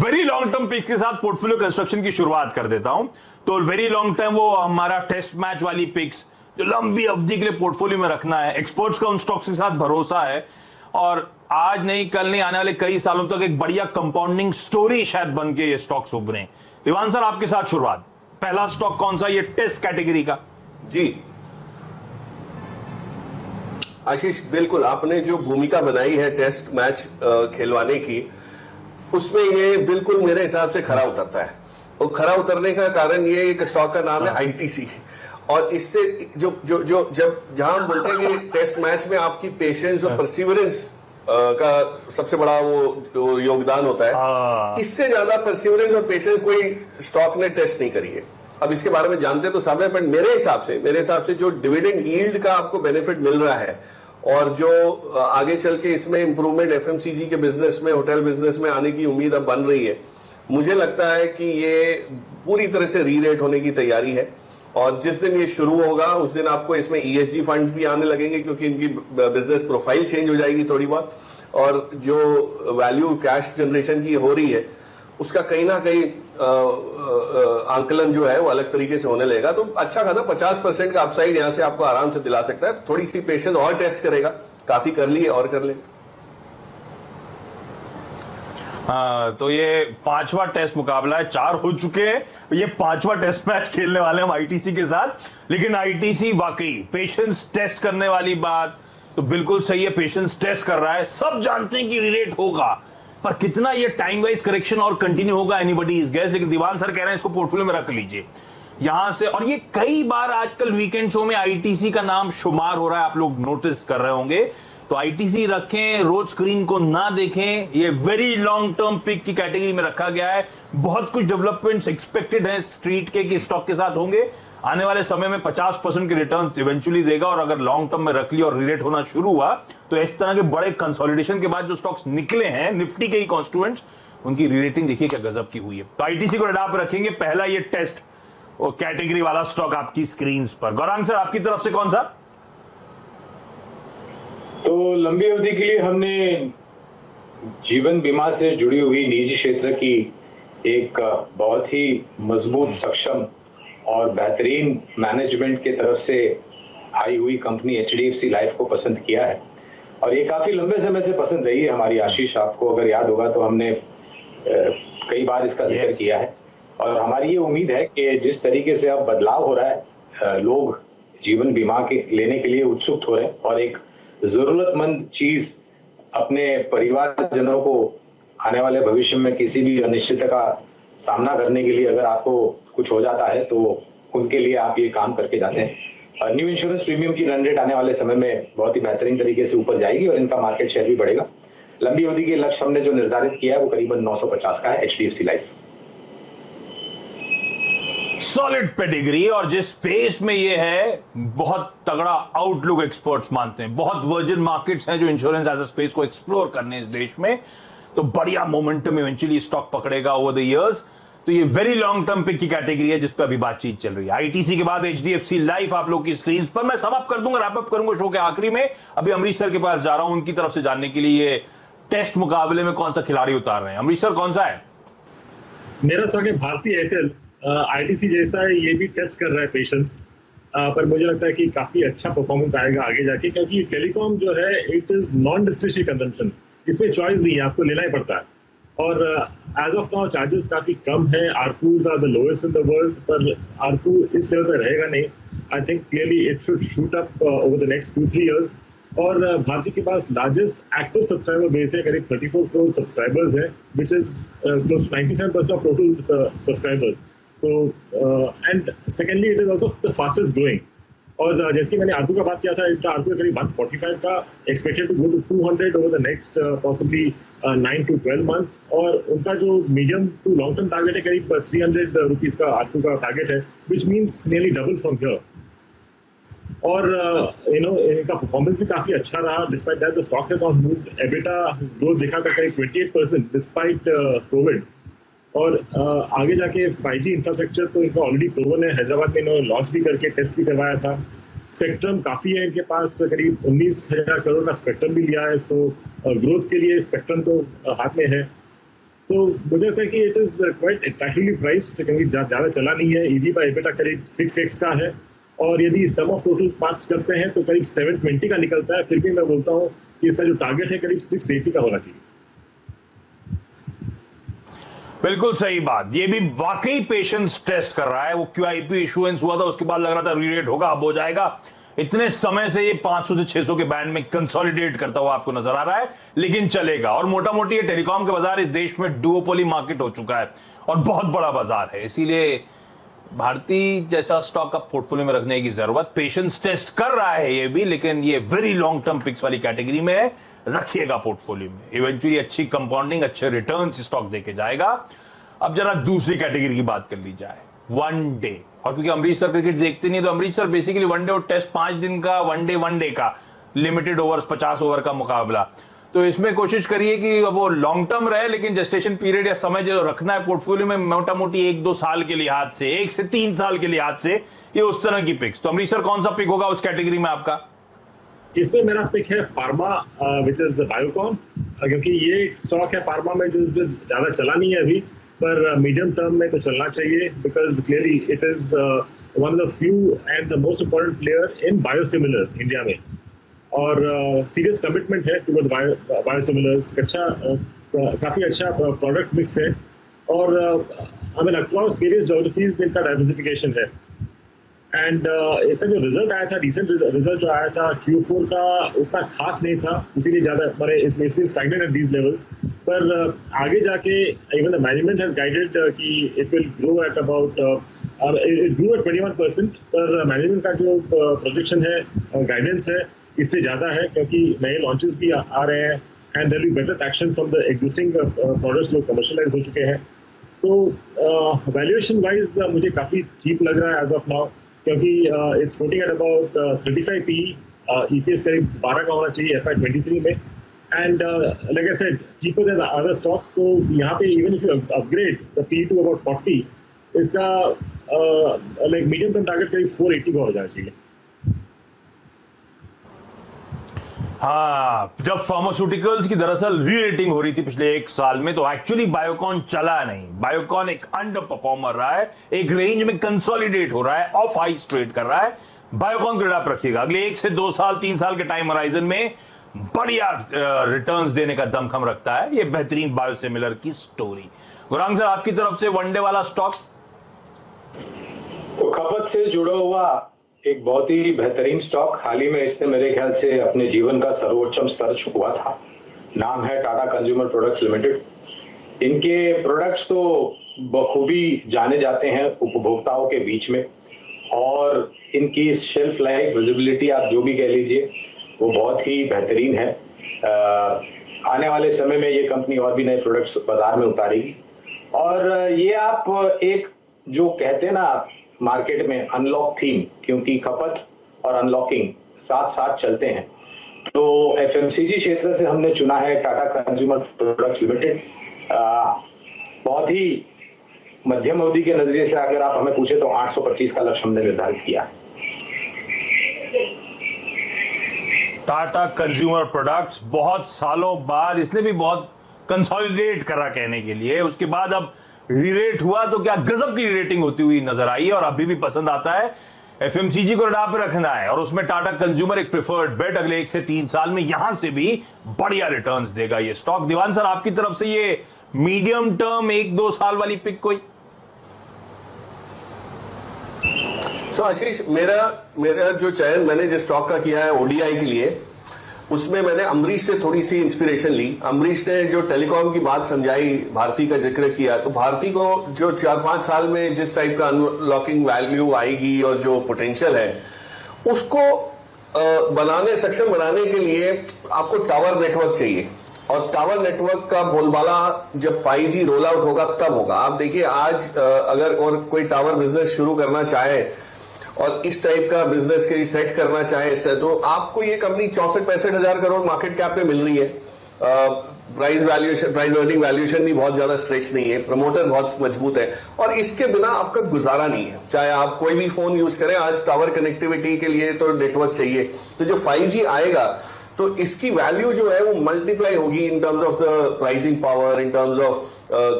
Very long term pick के साथ portfolio construction की शुरुआत कर देता हूं। तो वेरी लॉन्ग टर्म वो हमारा टेस्ट मैच वाली पिक्स जो लंबी अवधि के लिए पोर्टफोलियो में रखना है। एक्सपर्ट्स का उन स्टॉक्स के साथ भरोसा है और आज नहीं कल नहीं आने वाले कई सालों तक एक बढ़िया कंपाउंडिंग स्टोरी शायद बन के ये स्टॉक्स उभरे। दीवान सर आपके साथ शुरुआत, पहला स्टॉक कौन सा, ये टेस्ट कैटेगरी का? जी आशीष, बिल्कुल आपने जो भूमिका बनाई है टेस्ट मैच खिलवाने की, उसमें ये बिल्कुल मेरे हिसाब से खरा उतरता है। और खरा उतरने का कारण ये एक स्टॉक का नाम है आईटीसी। और इससे जो जो जो जब जहां हम बोलते हैं कि टेस्ट मैच में आपकी पेशेंस और परसिवरेंस का सबसे बड़ा वो योगदान होता है, इससे ज्यादा परसिवरेंस और पेशेंस कोई स्टॉक ने टेस्ट नहीं करी है। अब इसके बारे में जानते तो सब है, पर मेरे हिसाब से जो डिविडेंड यील्ड का आपको बेनिफिट मिल रहा है और जो आगे चल के इसमें इंप्रूवमेंट एफएमसीजी के बिजनेस में, होटल बिजनेस में आने की उम्मीद अब बन रही है, मुझे लगता है कि ये पूरी तरह से री रेट होने की तैयारी है। और जिस दिन ये शुरू होगा उस दिन आपको इसमें ईएसजी फंड्स भी आने लगेंगे, क्योंकि इनकी बिजनेस प्रोफाइल चेंज हो जाएगी थोड़ी बहुत, और जो वैल्यू कैश जनरेशन की हो रही है उसका कहीं ना कहीं आंकलन जो है वो अलग तरीके से होने लगेगा। तो अच्छा खासा 50% का अपसाइड यहां से आपको आराम से दिला सकता है। थोड़ी सी पेशेंस और टेस्ट करेगा, काफी कर लिए और कर ले। हाँ, तो ये 5वां टेस्ट मुकाबला है, 4 हो चुके हैं, ये 5वां टेस्ट मैच खेलने वाले हम आईटीसी के साथ। लेकिन आईटीसी वाकई पेशेंस टेस्ट करने वाली बात तो बिल्कुल सही है, पेशेंस टेस्ट कर रहा है। सब जानते हैं कि रिलेट होगा, पर कितना ये टाइम वाइज करेक्शन और कंटिन्यू होगा एनीबडी इज गेस। लेकिन दीवान सर कह रहे हैं इसको पोर्टफोलियो में रख लीजिए यहां से। और ये कई बार आजकल वीकेंड शो में आईटीसी का नाम शुमार हो रहा है, आप लोग नोटिस कर रहे होंगे। तो आईटीसी रखें, रोज स्क्रीन को ना देखें, ये वेरी लॉन्ग टर्म पिक की कैटेगरी में रखा गया है। बहुत कुछ डेवलपमेंट्स एक्सपेक्टेड है स्ट्रीट के स्टॉक के साथ होंगे आने वाले समय में। 50% के रिटर्न्स इवेंचुअली देगा, और अगर लॉन्ग टर्म में रख लिया और रिलेट होना शुरू हुआ तो इस तरह के बड़े कंसोलिडेशन के बाद जो स्टॉक्स निकले हैं निफ्टी के ही कॉन्स्टिट्यूएंट्स, उनकी रिलेटिंग देखिए क्या गजब की हुई है। तो आईटीसी को रडार पर रखेंगे, पहला ये टेस्ट और कैटेगरी वाला स्टॉक आपकी स्क्रीन पर। गौरांग सर आपकी तरफ से कौन सा? तो लंबी अवधि के लिए हमने जीवन बीमा से जुड़ी हुई निजी क्षेत्र की एक बहुत ही मजबूत, सक्षम और बेहतरीन मैनेजमेंट के तरफ से आई हुई कंपनी एचडीएफसी लाइफ को पसंद किया है। और ये काफी लंबे समय से पसंद रही है हमारी। आशीष, आपको अगर याद होगा तो हमने कई बार इसका जिक्र किया है। और हमारी ये उम्मीद है कि जिस तरीके से अब बदलाव हो रहा है, लोग जीवन बीमा के लेने के लिए उत्सुक हो रहे हैं, और एक जरूरतमंद चीज अपने परिवारजनों को आने वाले भविष्य में किसी भी अनिश्चितता का सामना करने के लिए अगर आपको कुछ हो जाता है तो उनके लिए आप ये काम करके जाते हैं। न्यू इंश्योरेंस प्रीमियम की रन रेट आने वाले समय में बहुत ही बेहतरीन तरीके से ऊपर जाएगी और इनका मार्केट शेयर भी बढ़ेगा। लंबी अवधि के लक्ष्य हमने जो निर्धारित किया है वो करीबन 950 का है एचडीएफसी लाइफ। सॉलिड पेडिग्री, और जिस स्पेस में ये है बहुत तगड़ा आउटलुक एक्सपर्ट्स मानते हैं। बहुत वर्जिन मार्केट्स हैं जो इंश्योरेंस एज अ स्पेस को एक्सप्लोर करने इस देश में, तो बढ़िया मोमेंटम इवेंचुअली स्टॉक पकड़ेगा ओवर द इयर्स। तो ये वेरी लॉन्ग टर्म पिक की कैटेगरी है जिस पे अभी बातचीत चल रही है। आईटीसी के बाद एचडीएफसी लाइफ आप लोग की स्क्रीन पर। मैं सम अप कर दूंगा, रैप अप करूंगा शो के आखिरी में। अभी अमरीश सर के पास जा रहा हूं उनकी तरफ से जानने के लिए ये टेस्ट मुकाबले में कौन सा खिलाड़ी उतार रहे हैं। अमरीश सर कौन सा है? मेरा स्टॉक है भारतीय एयरटेल। आईटीसी जैसा है, ये भी टेस्ट कर रहा है पेशेंस, पर मुझे लगता है कि काफी अच्छा परफॉर्मेंस आएगा आगे जाके, क्योंकि टेलीकॉम जो है it is non discretionary consumption, इसमें चॉइस नहीं है, आपको लेना ही पड़ता है। और एज ऑफ नाउ चार्जेस काफी कम है, ARPUs are the lowest in the world, पर आरपू इस लेवल पर रहेगा नहीं। I think clearly it should shoot up over the next 2-3 years। और भारती के पास लार्जेस्ट एक्टिव सब्सक्राइबर बेस है, करीब 34 करोड़ सब्सक्राइबर्स है, which is close 97% of total subscribers. तो and secondly it is also the fastest growing. और जैसे कि मैंने आरपू का बात किया था, इसका आरपू करीब 145 का, expected to go to 200 over the next possibly 9 to 12 months। और उनका जो medium to long term target है करीब 300 रुपीज का आरपू का टारगेट है, which means nearly double from here. और इनका परफॉर्मेंस भी काफी अच्छा रहा, despite that the stock has not moved. EBITDA growth देखा था करीब 28% डिस्पाइट कोविड। और आगे जाके 5G इंफ्रास्ट्रक्चर तो इनका ऑलरेडी प्रूवन है, हैदराबाद में इन्होंने लॉन्च भी करके टेस्ट भी करवाया था। स्पेक्ट्रम काफी है इनके पास, करीब 19,000 करोड़ का स्पेक्ट्रम भी लिया है। सो ग्रोथ के लिए स्पेक्ट्रम तो हाथ में है। तो मुझे लगता है कि it is quite attractively priced, क्योंकि ज्यादा चला नहीं है। EV बाय EBITDA करीब 6x का है, और यदि सम ऑफ टोटल पार्ट्स करते हैं तो करीब 720 का निकलता है। फिर भी मैं बोलता हूँ कि इसका जो टारगेट है करीब 680 का होना चाहिए। बिल्कुल सही बात, ये भी वाकई पेशेंस टेस्ट कर रहा है। वो QIP इशुएंस हुआ था, उसके बाद लग रहा था रीरेट होगा, अब हो जाएगा। इतने समय से ये 500 से 600 के बैंड में कंसोलिडेट करता हुआ आपको नजर आ रहा है, लेकिन चलेगा। और मोटा मोटी ये टेलीकॉम के बाजार इस देश में डुओपोली मार्केट हो चुका है और बहुत बड़ा बाजार है, इसीलिए भारतीय जैसा स्टॉक आप पोर्टफोलियो में रखने की जरूरत। पेशेंस टेस्ट कर रहा है ये भी, लेकिन ये वेरी लॉन्ग टर्म पिक्स वाली कैटेगरी में है, रखिएगा पोर्टफोलियो में। इवेंचुअली अच्छी कंपाउंडिंग, अच्छे रिटर्न्स स्टॉक देके जाएगा। अब जरा दूसरी कैटेगरी की बात कर ली जाए, वनडे। और क्योंकि अमरीश सर क्रिकेट देखते नहीं, तो अमरीश सर बेसिकली वनडे और टेस्ट 5 दिन का वनडे का लिमिटेड ओवर्स 50 ओवर का मुकाबला, तो इसमें कोशिश करिए कि वो लॉन्ग टर्म रहे, लेकिन जेस्टेशन पीरियड या समय जो रखना है पोर्टफोलियो में मोटा मोटी 1-2 साल के लिहाज से, 1 से 3 साल के लिहाज से, ये उस तरह की पिक्स। तो अमरीश सर कौन सा पिक होगा उस कैटेगरी में आपका? इसमें मेरा पिक है फार्मा, विच इज बायोकॉन, क्योंकि ये एक स्टॉक है फार्मा में जो ज्यादा चला नहीं है अभी, पर मीडियम टर्म में तो चलना चाहिए, because clearly it is one of the few and the most important player in biosimilars India में, और सीरियस कमिटमेंट है टुवर्ड बायोसिमिलर्स। काफी अच्छा प्रोडक्ट मिक्स है, और I mean across various geographies इनका डाइवर्सिफिकेशन है। एंड इसका जो रिजल्ट आया था, रिसेंट रिजल्ट जो आया था Q4 का, उतना खास नहीं था, इसीलिए ज्यादा हमारे it's been stagnant at these levels. पर आगे जाके even the management has guided कि it will grow at about it grow at 21%, पर मैनेजमेंट का जो प्रोजेक्शन है, गाइडेंस है, इससे ज्यादा है, क्योंकि नए लॉन्चेस भी आ रहे हैं and there will be better traction from the existing products जो कमर्शियलाइज हो चुके हैं। तो वैल्यूएशन वाइज मुझे काफी चीप लग रहा है एज ऑफ नाउ, क्योंकि it's coating at about 35 PE, EPS करीब 12 का होना चाहिए FY23 में, and like I said cheaper than other stocks. तो यहाँ पे even if you upgrade the PE to about 40, इसका लाइक मीडियम टर्म टारगेट करीब 480 का हो जाना चाहिए। हाँ, जब फार्मास्यूटिकल्स की दरअसल री रेटिंग हो रही थी पिछले 1 साल में, तो एक्चुअली बायोकॉन चला नहीं। बायोकॉन एक अंडर परफॉर्मर रहा है, एक रेंज में कंसोलिडेट हो रहा है, ऑफ हाइस ट्रेड कर रहा है। बायोकॉन को आप रखिएगा, अगले 1 से 2 साल 3 साल के टाइम होराइजन में बढ़िया रिटर्न्स देने का दमखम रखता है ये बेहतरीन बायोसिमिलर की स्टोरी। गुरांग सर, आपकी तरफ से वनडे वाला स्टॉक? तो खपत से जुड़ा हुआ एक बहुत ही बेहतरीन स्टॉक, हाल ही में इसने मेरे ख्याल से अपने जीवन का सर्वोच्चम स्तर छुआ था। नाम है टाटा कंज्यूमर प्रोडक्ट्स लिमिटेड। इनके प्रोडक्ट्स तो बखूबी जाने जाते हैं उपभोक्ताओं के बीच में, और इनकी शेल्फ लाइफ, विजिबिलिटी, आप जो भी कह लीजिए, वो बहुत ही बेहतरीन है। आने वाले समय में ये कंपनी और भी नए प्रोडक्ट्स बाजार में उतारेगी, और ये आप एक जो कहते हैं ना मार्केट में अनलॉक थीम, क्योंकि खपत और अनलॉकिंग साथ साथ चलते हैं, तो FMCG क्षेत्र से हमने चुना है टाटा कंज्यूमर प्रोडक्ट्स लिमिटेड। बहुत ही मध्यम अवधि के नजरिए से अगर आप हमें पूछे तो 825 का लक्ष्य हमने निर्धारित किया। टाटा कंज्यूमर प्रोडक्ट्स बहुत सालों बाद इसने भी बहुत कंसोलिडेट करा कहने के लिए, उसके बाद अब रीरेट हुआ तो क्या गजब की रेटिंग होती हुई नजर आई है, और अभी भी पसंद आता है। FMCG को रडार पे रखना है, और उसमें टाटा कंज्यूमर एक प्रेफर्ड बेट। अगले 1 से 3 साल में यहां से भी बढ़िया रिटर्न्स देगा ये स्टॉक। दीवान सर, आपकी तरफ से ये मीडियम टर्म 1-2 साल वाली पिक कोई? आशीष, मेरा जो चयन मैंने जिस स्टॉक का किया है ODI के लिए, उसमें मैंने अमरीश से थोड़ी सी इंस्पिरेशन ली। अमरीश ने जो टेलीकॉम की बात समझाई, भारती का जिक्र किया, तो भारती को जो 4-5 साल में जिस टाइप का अनलॉकिंग वैल्यू आएगी और जो पोटेंशियल है, उसको सक्षम बनाने के लिए आपको टावर नेटवर्क चाहिए, और टावर नेटवर्क का बोलबाला जब 5G रोल आउट होगा तब होगा। आप देखिए आज अगर और कोई टावर बिजनेस शुरू करना चाहे और इस टाइप का बिजनेस के सेट करना चाहे इस टाइप, तो आपको ये कंपनी 64-65 हजार करोड़ मार्केट कैप पे मिल रही है। प्राइस अर्निंग वैल्यूएशन भी बहुत ज्यादा स्ट्रेच नहीं है, प्रमोटर बहुत मजबूत है, और इसके बिना आपका गुजारा नहीं है। चाहे आप कोई भी फोन यूज करें, आज टावर कनेक्टिविटी के लिए तो नेटवर्क चाहिए। तो जो 5G आएगा तो इसकी वैल्यू जो है वो मल्टीप्लाई होगी in terms of the pricing power, in terms of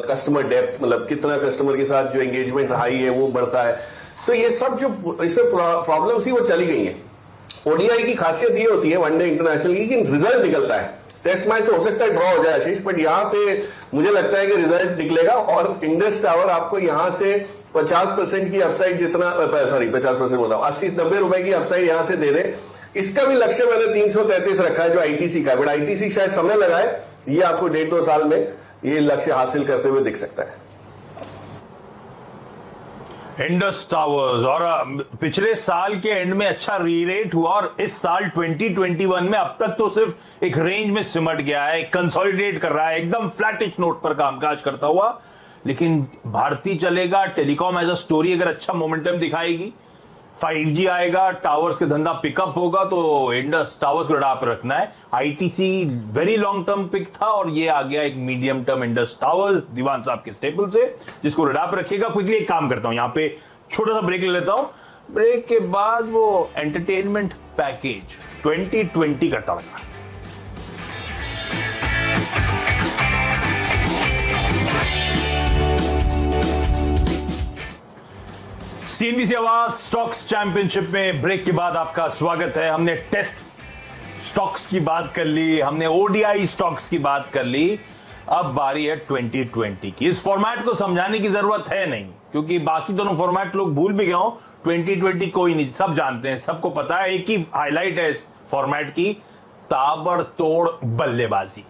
customer depth, मतलब कितना कस्टमर के साथ जो एंगेजमेंट हाई है वो बढ़ता है। तो ये सब जो इसमें प्रॉब्लम थी वो चली गई है। ओडीआई की खासियत ये होती है वनडे इंटरनेशनल की, रिजल्ट निकलता है। टेस्ट मैच तो हो सकता है ड्रॉ हो जाए आशीष, बट यहाँ पे मुझे लगता है कि रिजल्ट निकलेगा और इंडस टावर आपको यहाँ से 50% की अपसाइड जितना, सॉरी 50% बोला, 80-90 रुपए की अपसाइड यहाँ से दे दे। इसका भी लक्ष्य मैंने 333 रखा है जो आईटीसी का है, बट आईटीसी शायद समय लगाए, ये आपको 1.5-2 साल में ये लक्ष्य हासिल करते हुए दिख सकता है। इंडस टावर्स, और पिछले साल के एंड में अच्छा रीरेट हुआ और इस साल 2021 में अब तक तो सिर्फ एक रेंज में सिमट गया है, कंसोलिडेट कर रहा है, एकदम फ्लैटिश नोट पर कामकाज करता हुआ। लेकिन भारती चलेगा, टेलीकॉम एज अ स्टोरी अगर अच्छा मोमेंटम दिखाएगी, 5G आएगा, टावर्स के धंधा पिकअप होगा, तो इंडस टावर्स को रडार पर रखना है। ITC very long term pick था और ये आ गया एक medium term Indus Towers Dewan साहब के स्टेपल से, जिसको रडार पर रखिएगा। क्विकली एक काम करता हूं, यहां पे छोटा सा ब्रेक ले लेता हूं, ब्रेक के बाद वो एंटरटेनमेंट पैकेज 2020 का तड़का। सीएनबीसी आवाज स्टॉक्स चैंपियनशिप में ब्रेक के बाद आपका स्वागत है। हमने टेस्ट स्टॉक्स की बात कर ली, हमने ओडीआई स्टॉक्स की बात कर ली, अब बारी है 2020 की। इस फॉर्मेट को समझाने की जरूरत है नहीं, क्योंकि बाकी दोनों फॉर्मेट लोग भूल भी गए हो। 2020 कोई नहीं, सब जानते हैं, सबको पता है। एक ही हाईलाइट है इस फॉर्मेट की, ताबड़तोड़ बल्लेबाजी।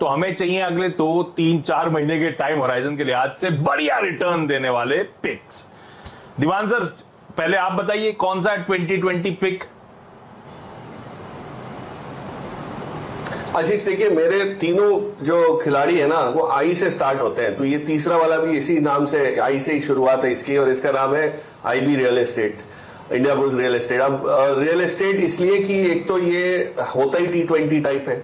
तो हमें चाहिए अगले 2-3-4 महीने के टाइम होराइजन के लिहाज से बढ़िया रिटर्न देने वाले पिक्स। दीवान सर, पहले आप बताइए कौन सा है 2020 पिक? आशीष देखिए, मेरे तीनों जो खिलाड़ी है ना वो आई से स्टार्ट होते हैं, तो ये तीसरा वाला भी इसी नाम से, आई से ही शुरुआत है इसकी, और इसका नाम है IB real estate, India bulls real estate. अब रियल एस्टेट इसलिए कि एक तो ये होता ही T20 टाइप है,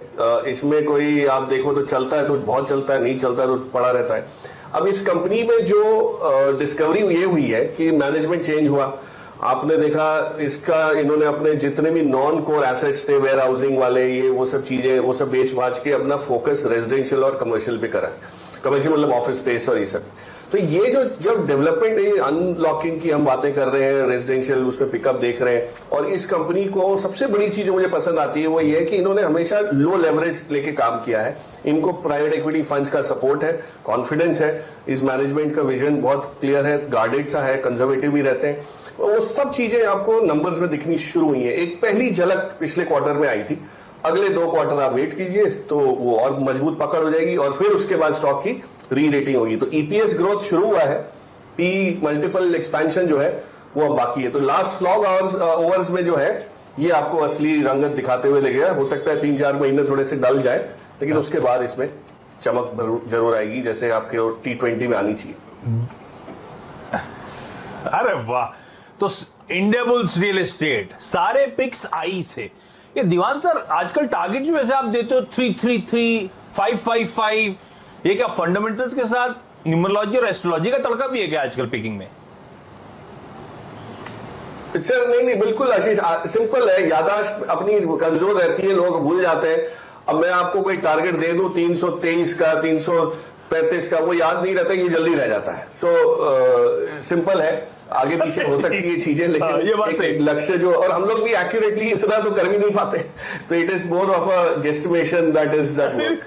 इसमें कोई आप देखो तो चलता है तो बहुत चलता है, नहीं चलता है तो पड़ा रहता है। अब इस कंपनी में जो डिस्कवरी ये हुई है कि मैनेजमेंट चेंज हुआ, आपने देखा इसका, इन्होंने अपने जितने भी नॉन कोर एसेट्स थे, वेयर हाउसिंग वाले, ये वो सब चीजें, वो सब बेच बाच के अपना फोकस रेजिडेंशियल और कमर्शियल पे करा। कमर्शियल मतलब ऑफिस स्पेस और ये सब। तो ये जो जब डेवलपमेंट अनलॉकिंग की हम बातें कर रहे हैं, रेजिडेंशियल उसमें पिकअप देख रहे हैं, और इस कंपनी को सबसे बड़ी चीज मुझे पसंद आती है वो ये है कि इन्होंने हमेशा लो लेवरेज लेके काम किया है। इनको प्राइवेट इक्विटी फंड्स का सपोर्ट है, कॉन्फिडेंस है, इस मैनेजमेंट का विजन बहुत क्लियर है, गार्डेड सा है, कंजर्वेटिव भी रहते हैं। वो सब चीजें आपको नंबर्स में दिखनी शुरू हुई है। एक पहली झलक पिछले क्वार्टर में आई थी, अगले 2 क्वार्टर आप वेट कीजिए तो वो और मजबूत पकड़ हो जाएगी, और फिर उसके बाद स्टॉक की री रेटिंग होगी। तो ईपीएस ग्रोथ शुरू हुआ है, पी मल्टीपल एक्सपेंशन जो है वो अब बाकी है। तो लास्ट लॉग ओवर्स में जो है ये आपको असली रंगत दिखाते हुए लगेगा। हो सकता है 3-4 महीने थोड़े से डल जाए, लेकिन उसके बाद इसमें चमक जरूर आएगी, जैसे आपके T20 में आनी चाहिए। अरे वाह, तो इंडिया बुल्स रियल एस्टेट सारे पिक्स आई से। ये दीवान सर, आजकल टारगेट जो वैसे आप देते हो 333, 555, ये क्या फंडामेंटल्स के साथ न्यूमरोलॉजी और एस्ट्रोलॉजी का तड़का भी है क्या आजकल पिकिंग में? सर नहीं, बिल्कुल आशीष, सिंपल है, याददाश्त अपनी कमजोर रहती है, लोग भूल जाते हैं। अब मैं आपको कोई टारगेट दे दूं 323 का, 335 का, वो याद नहीं रहता, ये जल्दी रह जाता है। सो सिंपल है, आगे पीछे हो सकती है चीजें, लेकिन एक लक्ष्य जो, और हम लोग भी एक्यूरेटली इतना तो कर भी नहीं पाते, तो it is more of a गेस्टिमेशन that is that work.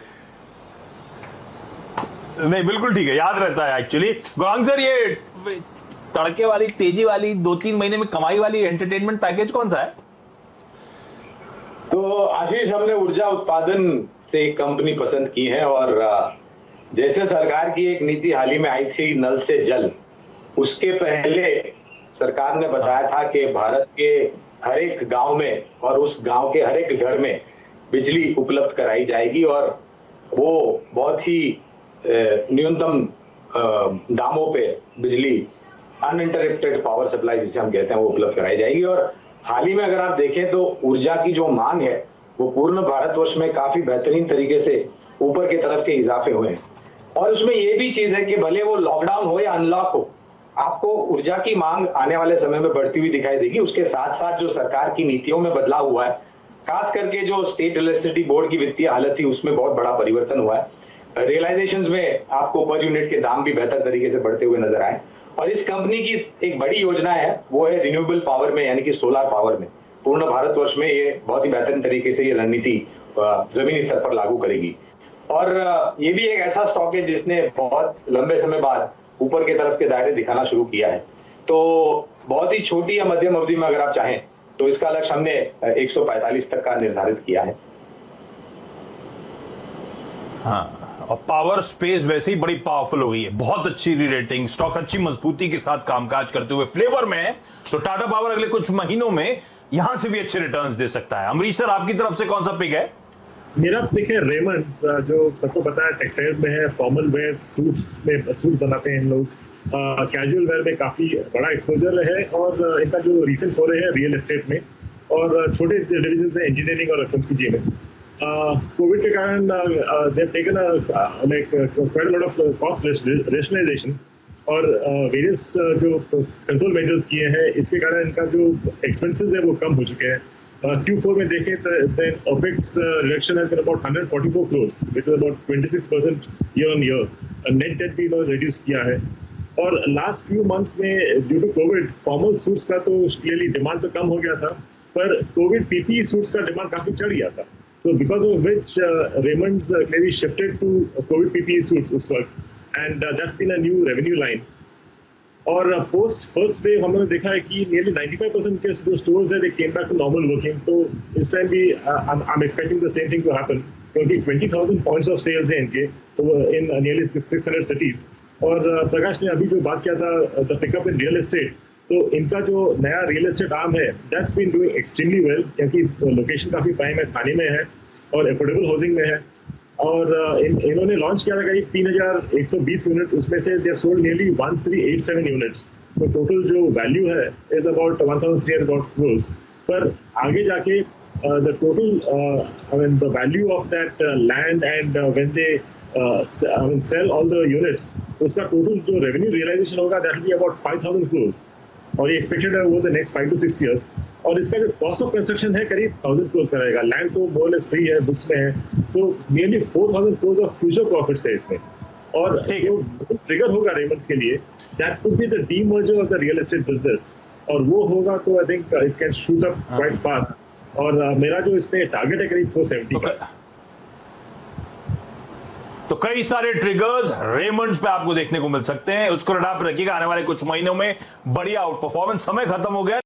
नहीं, बिल्कुल ठीक है, याद रहता है एक्चुअली। गौरंग सर, ये तड़के वाली, तेजी वाली, 2-3 महीने में कमाई वाली एंटरटेनमेंट पैकेज कौन सा है? तो आशीष, हमने ऊर्जा उत्पादन से एक कंपनी पसंद की है, और जैसे सरकार की एक नीति हाल ही में आई थी नल से जल, उसके पहले सरकार ने बताया था कि भारत के हर एक गांव में और उस गांव के हर एक घर में बिजली उपलब्ध कराई जाएगी, और वो बहुत ही न्यूनतम दामों पे बिजली, अनइंटरप्टेड पावर सप्लाई जिसे हम कहते हैं, वो उपलब्ध कराई जाएगी। और हाल ही में अगर आप देखें तो ऊर्जा की जो मांग है वो पूर्ण भारतवर्ष में काफी बेहतरीन तरीके से ऊपर की तरफ के इजाफे हुए हैं। और उसमें ये भी चीज है कि भले वो लॉकडाउन हो या अनलॉक हो, आपको ऊर्जा की मांग आने वाले समय में बढ़ती हुई दिखाई देगी। उसके साथ साथ जो सरकार की नीतियों में बदलाव हुआ है, खास करके जो स्टेट इलेक्ट्रिसिटी बोर्ड की वित्तीय हालत थी उसमें बहुत बड़ा परिवर्तन हुआ है। रियलाइजेशंस में आपको पर यूनिट के दाम भी बेहतर तरीके से बढ़ते हुए नजर आए। और इस कंपनी की एक बड़ी योजना है, वो है रिन्यूएबल पावर में, यानी कि सोलर पावर में। पूर्ण भारतवर्ष में ये बहुत ही बेहतरीन तरीके से ये रणनीति जमीनी स्तर पर लागू करेगी। और ये भी एक ऐसा स्टॉक है जिसने बहुत लंबे समय बाद ऊपर की तरफ के दायरे दिखाना शुरू किया है। तो बहुत ही छोटी या मध्यम अवधि में अगर आप चाहें तो इसका लक्ष्य हमने 145 तक का निर्धारित किया है। हाँ, और पावर स्पेस वैसे ही बड़ी पावरफुल हो गई है, बहुत अच्छी रीरेटिंग, स्टॉक अच्छी मजबूती के साथ कामकाज करते हुए फ्लेवर में है। तो टाटा पावर अगले कुछ महीनों में यहां से भी अच्छे रिटर्न्स दे सकता है। अमरीश सर, आपकी तरफ से कौन सा पिक है? मेरा पिक है रेमंड्स, जो सबको पता है टेक्सटाइल्स में है, फॉर्मल वेयर सूट्स में सूट बनाते हैं इन लोग, कैजुअल वेयर में काफी बड़ा एक्सपोजर है, और इनका जो रिसेंट फोरे है रियल एस्टेट में, और छोटे डिविजन है इंजीनियरिंग और एफएमसीजी में। कोविड के कारण they have taken quite a lot of cost rationalisation और वेरियस जो कंट्रोल मेजर्स किए हैं, इसके कारण इनका जो एक्सपेंसेस है वो कम हो चुके हैं। Q4 में देखें तो then OPEX reduction has been about 144 crores, which is about 26% year on year. Net debt भी इन्होंने reduce किया है। और लास्ट फ्यू मंथ्स में due to covid formal suits का तो क्लियरली डिमांड तो कम हो गया था, पर कोविड पीपीई सूट्स का डिमांड काफी चढ़ गया था। So because of which Raymonds maybe shifted to covid PPE suits उस वक्त, and that's been a new revenue line. और पोस्ट फर्स्ट वेव हम लोगों ने देखा है कि नियरली 95% के जो स्टोर्स है they came back to normal working. तो इस टाइम भी I am expecting the same thing to happen, क्योंकि 20,000 पॉइंट्स ऑफ सेल्स हैं इनके, तो इन नियरली 600 सिटीज। और प्रकाश ने अभी जो बात किया था the pickup in real estate, तो इनका जो नया रियल एस्टेट आर्म है that's been doing extremely well, क्योंकि लोकेशन काफी प्राइम है, थाने में है और एफोर्डेबल हाउसिंग में है। और इन्होंने लॉन्च किया था करीब 3,120 यूनिट, उसमें से they have sold nearly 1,387 units. तो टोटल जो वैल्यू है इज अबाउट 1,300 crores। पर आगे जाके the total I mean the value of that land and when they sell all the units, उसका टोटल जो रेवेन्यू रियलाइजेशन होगा that will be about 5,000 crores, और ये एक्सपेक्टेड है over the next 5 to 6 years। और इसका जो कॉस्ट ऑफ कंस्ट्रक्शन है करीब 1,000 crores का रहेगा। लैंड तो मोर लेस फ्री है, बुक्स में है, तो nearly 4,000 crores of future profits है इसमें। और जो ट्रिगर होगा रेमंड्स के लिए that could be the demerger of the real estate business, और वो होगा तो I think it can shoot up quite fast. और मेरा जो इसमें टारगेट है करीब 470 का। तो कई सारे ट्रिगर्स रेमंड्स पे आपको देखने को मिल सकते हैं, उसको रडार पर रखिएगा। आने वाले कुछ महीनों में बढ़िया आउट परफॉर्मेंस। समय खत्म हो गया।